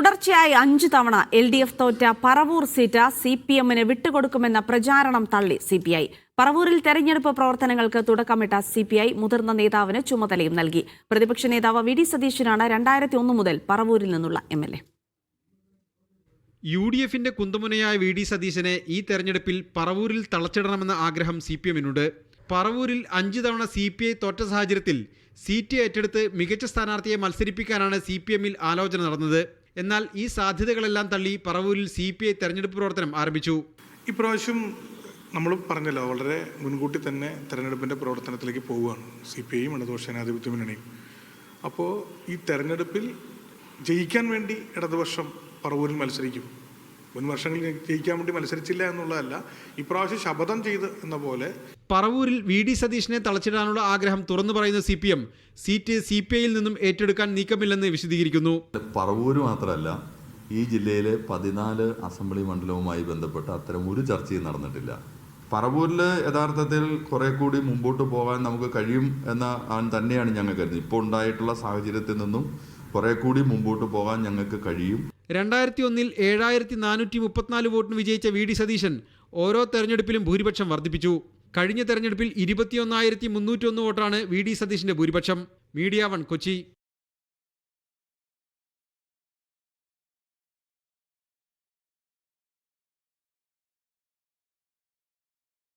തുടർച്ചയായി 5 തവണ LDF തോറ്റ പറവൂർ സീറ്റ് CPM-ന് വിട്ടുകൊടുക്കുമെന്ന പ്രചാരണം തള്ളി CPI. പറവൂരിൽ തെരഞ്ഞെടുപ്പ് പ്രവർത്തനങ്ങൾക്ക് തുടക്കമിട്ട CPI മുതിർന്ന നേതാവിന് ചുമതലയും നൽകി. പ്രതിപക്ഷ നേതാവ് VD സതീശനാണ് 2001 മുതൽ പറവൂരിൽ നിന്നുള്ള MLA. UDF-ന്റെ കുന്തമുനയായ VD സതീശനെ ഈ തെരഞ്ഞെടുപ്പിൽ പറവൂരിൽ തളച്ചിടണമെന്ന ആഗ്രഹം CPM-നുണ്ട്. പറവൂരിൽ 5 തവണ CPI തോറ്റ സാഹചര്യത്തിൽ സീറ്റ് ഏറ്റെടുത്ത് മികച്ച സ്ഥാനാർത്ഥിയെ മത്സരിപ്പിക്കാനാണ് CPM-ൽ ആലോചന നടന്നത്. എന്നാൽ ഈ സാധ്യതകളെല്ലാം തള്ളി പറവൂരിൽ CPI തെരഞ്ഞെടുപ്പ് പ്രവർത്തനം ആരംഭിച്ചു. ഇപ്രാവശ്യം നമ്മൾ പറഞ്ഞല്ലോ, വളരെ മുൻകൂട്ടി തന്നെ തെരഞ്ഞെടുപ്പിൻ്റെ പ്രവർത്തനത്തിലേക്ക് പോവുകയാണ് CPI-യും ഇടതുപക്ഷ ജനാധിപത്യ മുന്നണിയും. അപ്പോൾ ഈ തെരഞ്ഞെടുപ്പിൽ ജയിക്കാൻ വേണ്ടി ഇടതുപക്ഷം പറവൂരിൽ മത്സരിക്കും. മുൻ വർഷങ്ങളിൽ ജയിക്കാൻ വേണ്ടി മത്സരിച്ചില്ല എന്നുള്ളതല്ല, ഇപ്രാവശ്യം ശപഥം ചെയ്ത് എന്ന പോലെ പറവൂരിൽ VD സതീശനെ തളച്ചിടാനുള്ള ആഗ്രഹം തുറന്നു പറയുന്ന CPM സീറ്റ് CPI-യിൽ നിന്നും ഏറ്റെടുക്കാൻ നീക്കമില്ലെന്ന് വിശദീകരിക്കുന്നു. പറവൂര് മാത്രമല്ല, ഈ ജില്ലയിലെ 14 അസംബ്ലി മണ്ഡലവുമായി ബന്ധപ്പെട്ട അത്തരം ഒരു ചർച്ചയും നടന്നിട്ടില്ല. പറവൂരിൽ യഥാർത്ഥത്തിൽ കുറെ കൂടി മുമ്പോട്ട് പോകാൻ നമുക്ക് കഴിയും എന്ന തന്നെയാണ് ഞങ്ങൾ കരുതുന്നത്. ഇപ്പോൾ ഉണ്ടായിട്ടുള്ള സാഹചര്യത്തിൽ നിന്നും കുറെ കൂടി മുമ്പോട്ട് പോകാൻ ഞങ്ങൾക്ക് കഴിയും. 2001-ൽ 7434 വോട്ടിന് വിജയിച്ച VD സതീശൻ ഓരോ തെരഞ്ഞെടുപ്പിലും ഭൂരിപക്ഷം വർദ്ധിപ്പിച്ചു. കഴിഞ്ഞ തെരഞ്ഞെടുപ്പിൽ 21301 വോട്ടാണ് VD സതീശന്റെ ഭൂരിപക്ഷം. മീഡിയ 1 കൊച്ചി.